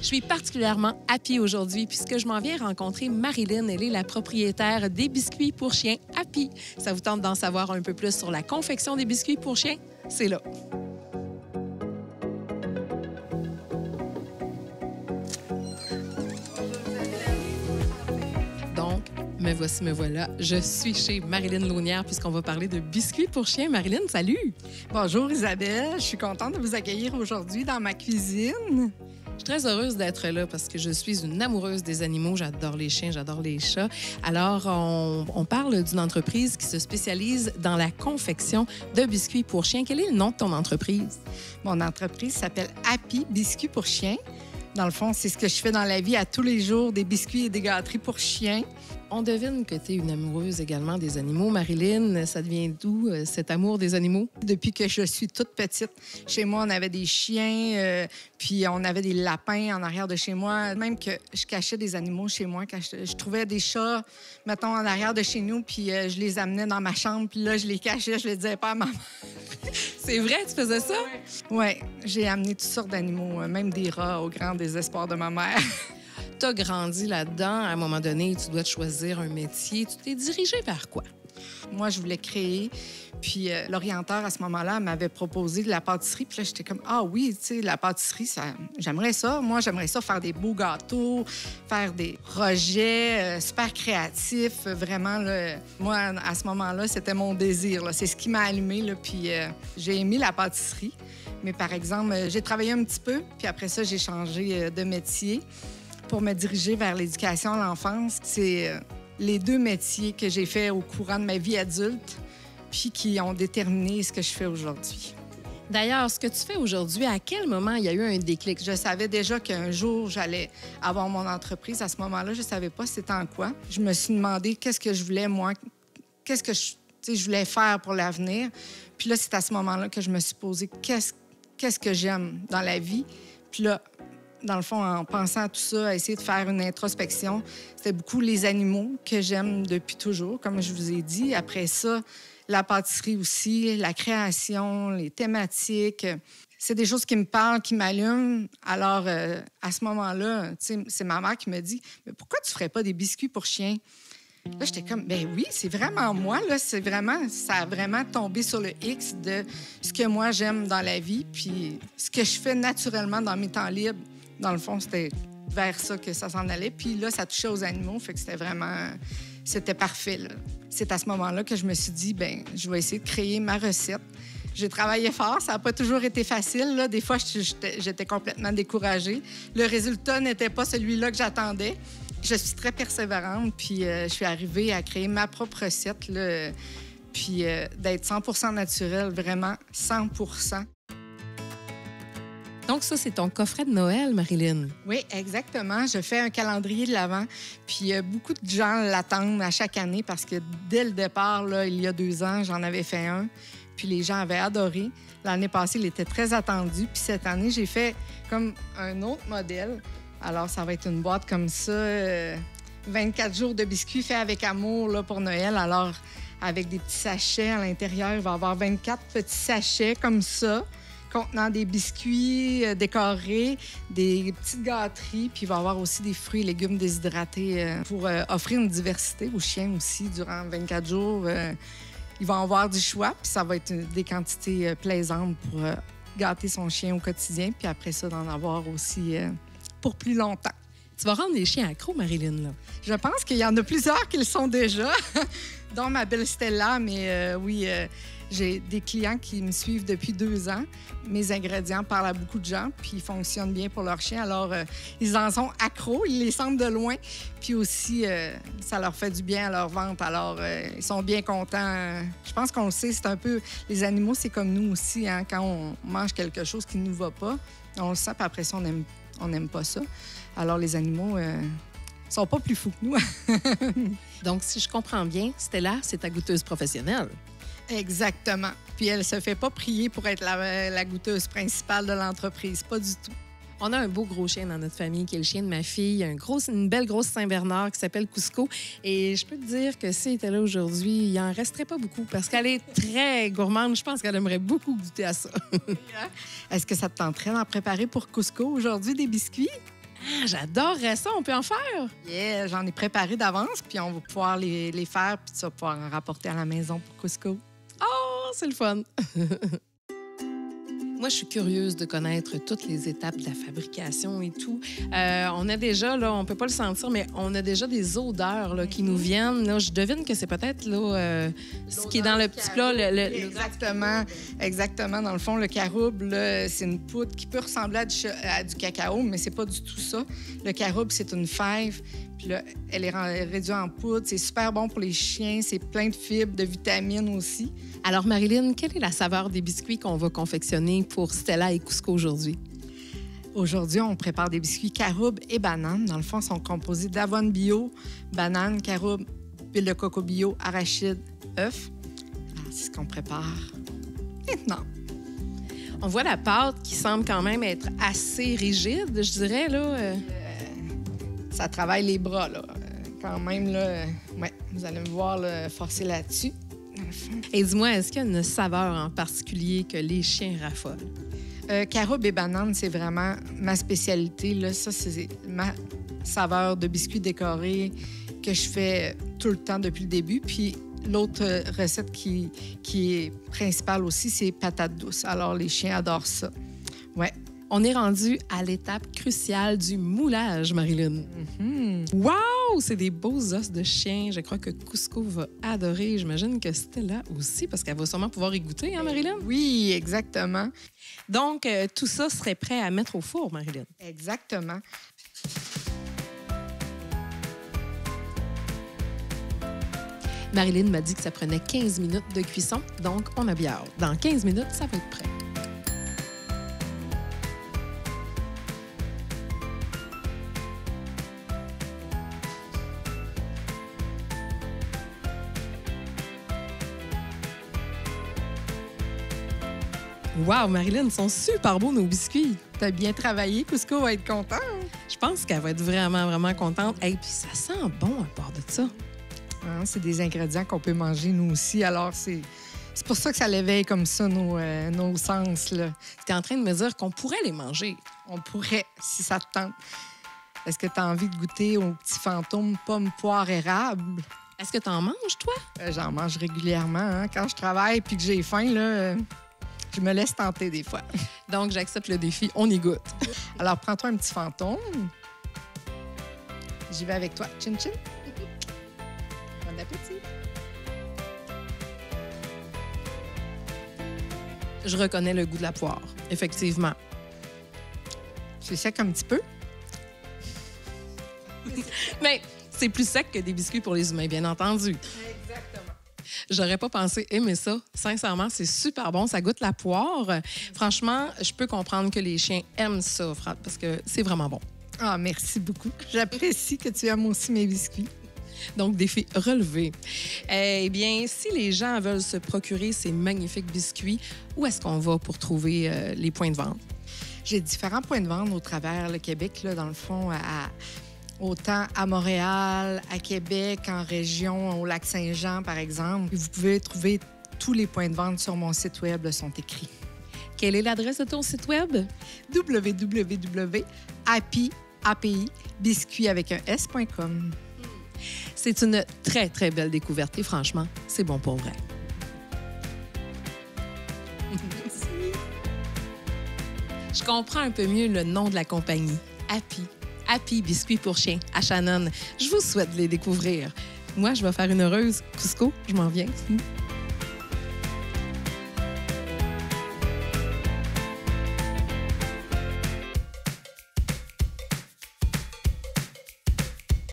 Je suis particulièrement happy aujourd'hui puisque je m'en viens rencontrer Marilyn. Elle est la propriétaire des biscuits pour chiens Happy. Ça vous tente d'en savoir un peu plus sur la confection des biscuits pour chiens? C'est là. Donc, me voilà. Je suis chez Marilyn Launière puisqu'on va parler de biscuits pour chiens. Marilyn, salut! Bonjour Isabelle, je suis contente de vous accueillir aujourd'hui dans ma cuisine. Je suis très heureuse d'être là parce que je suis une amoureuse des animaux. J'adore les chiens, j'adore les chats. Alors, on parle d'une entreprise qui se spécialise dans la confection de biscuits pour chiens. Quel est le nom de ton entreprise? Mon entreprise s'appelle Happy Biscuits pour chiens. Dans le fond, c'est ce que je fais dans la vie à tous les jours, des biscuits et des gâteries pour chiens. On devine que tu es une amoureuse également des animaux. Marilyn, ça devient d'où cet amour des animaux? Depuis que je suis toute petite, chez moi, on avait des chiens, puis on avait des lapins en arrière de chez moi. Même que je cachais des animaux chez moi. Quand je trouvais des chats, mettons, en arrière de chez nous, puis je les amenais dans ma chambre, puis là, je les cachais, je les disais pas à maman. C'est vrai, tu faisais ça? Oui, j'ai amené toutes sortes d'animaux, même des rats, au grand désespoir de ma mère. Tu as grandi là-dedans. À un moment donné, tu dois te choisir un métier. Tu t'es dirigée vers quoi? Moi, je voulais créer. Puis l'orienteur, à ce moment-là, m'avait proposé de la pâtisserie. Puis là, j'étais comme, ah oui, tu sais, la pâtisserie, j'aimerais ça. Moi, j'aimerais ça faire des beaux gâteaux, faire des projets super créatifs. Vraiment, là, moi, à ce moment-là, c'était mon désir, là. C'est ce qui m'a allumée, là. Puis j'ai aimé la pâtisserie. Mais par exemple, j'ai travaillé un petit peu. Puis après ça, j'ai changé de métier pour me diriger vers l'éducation à l'enfance. C'est les deux métiers que j'ai faits au courant de ma vie adulte puis qui ont déterminé ce que je fais aujourd'hui. D'ailleurs, ce que tu fais aujourd'hui, à quel moment il y a eu un déclic? Je savais déjà qu'un jour, j'allais avoir mon entreprise. À ce moment-là, je ne savais pas c'était en quoi. Je me suis demandé qu'est-ce que je voulais, moi, qu'est-ce que je voulais faire pour l'avenir. Puis là, c'est à ce moment-là que je me suis posé qu'est-ce que j'aime dans la vie. Puis là, dans le fond, en pensant à tout ça, à essayer de faire une introspection, c'était beaucoup les animaux que j'aime depuis toujours, comme je vous ai dit. Après ça, la pâtisserie aussi, la création, les thématiques. C'est des choses qui me parlent, qui m'allument. Alors, à ce moment-là, c'est ma mère qui me dit « Mais pourquoi tu ne ferais pas des biscuits pour chiens? » Là, j'étais comme, ben oui, c'est vraiment moi, là. Ça a vraiment tombé sur le X de ce que moi j'aime dans la vie, puis ce que je fais naturellement dans mes temps libres. Dans le fond, c'était vers ça que ça s'en allait. Puis là, ça touchait aux animaux, fait que c'était parfait, là. C'est à ce moment-là que je me suis dit, ben je vais essayer de créer ma recette. J'ai travaillé fort, ça n'a pas toujours été facile, là. Des fois, j'étais complètement découragée. Le résultat n'était pas celui-là que j'attendais. Je suis très persévérante, puis je suis arrivée à créer ma propre recette, là, puis d'être 100% naturelle, vraiment 100%. Donc ça, c'est ton coffret de Noël, Marilyn. Oui, exactement. Je fais un calendrier de l'Avent, puis beaucoup de gens l'attendent à chaque année parce que dès le départ, là, il y a 2 ans, j'en avais fait un, puis les gens avaient adoré. L'année passée, il était très attendu, puis cette année, j'ai fait comme un autre modèle. Alors, ça va être une boîte comme ça, 24 jours de biscuits faits avec amour là, pour Noël. Alors, avec des petits sachets à l'intérieur, il va y avoir 24 petits sachets comme ça, contenant des biscuits décorés, des petites gâteries, puis il va y avoir aussi des fruits et légumes déshydratés pour offrir une diversité aux chiens aussi durant 24 jours. Il va y avoir du choix, puis ça va être des quantités plaisantes pour gâter son chien au quotidien, puis après ça, d'en avoir aussi pour plus longtemps. Tu vas rendre les chiens accros, Marilyn, là. Je pense qu'il y en a plusieurs qui le sont déjà, dont ma belle Stella, mais oui, j'ai des clients qui me suivent depuis 2 ans. Mes ingrédients parlent à beaucoup de gens, puis ils fonctionnent bien pour leurs chiens. Alors, ils en sont accros, ils les sentent de loin, puis aussi, ça leur fait du bien à leur ventre. Alors, ils sont bien contents. Je pense qu'on le sait, c'est un peu... Les animaux, c'est comme nous aussi, hein? Quand on mange quelque chose qui ne nous va pas, on le sent, puis après ça, on n'aime pas ça. Alors, les animaux sont pas plus fous que nous. Donc, si je comprends bien, Stella, c'est ta goûteuse professionnelle. Exactement. Puis elle se fait pas prier pour être la goûteuse principale de l'entreprise. Pas du tout. On a un beau gros chien dans notre famille qui est le chien de ma fille, une belle grosse Saint-Bernard qui s'appelle Cusco. Et je peux te dire que si elle était là aujourd'hui, il en resterait pas beaucoup parce qu'elle est très gourmande. Je pense qu'elle aimerait beaucoup goûter à ça. Est-ce que ça te tenterait d'en préparer pour Cusco aujourd'hui des biscuits? Ah, j'adorerais ça. On peut en faire? Yeah, j'en ai préparé d'avance, puis on va pouvoir les faire, puis tu vas pouvoir en rapporter à la maison pour Cusco. Oh, c'est le fun! Moi, je suis curieuse de connaître toutes les étapes de la fabrication et tout. On a déjà, là, on peut pas le sentir, mais on a déjà des odeurs là, qui nous viennent. Là. Je devine que c'est peut-être là, ce qui est dans le petit plat. Exactement. Exactement. Dans le fond, le caroube, là, c'est une poudre qui peut ressembler à du cacao, mais c'est pas du tout ça. Le caroube, c'est une fève. Puis là, elle est réduite en poudre. C'est super bon pour les chiens. C'est plein de fibres, de vitamines aussi. Alors, Marilyn, quelle est la saveur des biscuits qu'on va confectionner pour Stella et Cusco aujourd'hui? Aujourd'hui, on prépare des biscuits caroube et banane. Dans le fond, ils sont composés d'avoine bio, banane, caroube, huile de coco bio, arachide, œufs. Alors, c'est ce qu'on prépare maintenant. On voit la pâte qui semble quand même être assez rigide, je dirais, là. Ça travaille les bras, là. Quand même, là, ouais, vous allez me voir là, forcer là-dessus. Et dis-moi, est-ce qu'il y a une saveur en particulier que les chiens raffolent? Caroube et banane, c'est vraiment ma spécialité. Là. Ça, c'est ma saveur de biscuits décorés que je fais tout le temps depuis le début. Puis l'autre recette qui est principale aussi, c'est patates douces. Alors, les chiens adorent ça. Ouais. On est rendu à l'étape cruciale du moulage, Marilyn. Mm-hmm. Wow! C'est des beaux os de chien. Je crois que Cusco va adorer. J'imagine que Stella aussi, parce qu'elle va sûrement pouvoir y goûter, hein, Marilyn? Oui, exactement. Donc, tout ça serait prêt à mettre au four, Marilyn? Exactement. Marilyn m'a dit que ça prenait 15 minutes de cuisson, donc on a bien hâte. Dans 15 minutes, ça va être prêt. Wow, Marilyn, ils sont super beaux, nos biscuits. T'as bien travaillé, Cusco va être content. Je pense qu'elle va être vraiment, vraiment contente. Et puis, ça sent bon à part de ça. Hein, c'est des ingrédients qu'on peut manger, nous aussi. Alors, c'est pour ça que ça l'éveille comme ça, nos sens. Là. Tu es en train de me dire qu'on pourrait les manger. On pourrait, si ça te tente. Est-ce que tu as envie de goûter aux petits fantômes pommes, poires, érables? Est-ce que tu en manges, toi? J'en mange régulièrement. Hein. Quand je travaille puis que j'ai faim, là... Je me laisse tenter des fois. Donc, j'accepte le défi. On y goûte. Alors, prends-toi un petit fantôme. J'y vais avec toi. Chin chin. Bon appétit. Je reconnais le goût de la poire, effectivement. C'est sec un petit peu. Mais c'est plus sec que des biscuits pour les humains, bien entendu. Exactement. J'aurais pas pensé aimer ça. Sincèrement, c'est super bon. Ça goûte la poire. Franchement, je peux comprendre que les chiens aiment ça parce que c'est vraiment bon. Ah, merci beaucoup. J'apprécie que tu aimes aussi mes biscuits. Donc, défi relevé. Eh bien, si les gens veulent se procurer ces magnifiques biscuits, où est-ce qu'on va pour trouver les points de vente? J'ai différents points de vente au travers le Québec, là, dans le fond, autant à Montréal, à Québec, en région, au Lac-Saint-Jean, par exemple. Vous pouvez trouver tous les points de vente sur mon site web, là, sont écrits. Quelle est l'adresse de ton site web? www.apibiscuit.com. C'est une très, très belle découverte et franchement, c'est bon pour vrai. Je comprends un peu mieux le nom de la compagnie, Happy Biscuits pour chiens à Shannon. Je vous souhaite de les découvrir. Moi, je vais faire une heureuse. Cusco, je m'en viens.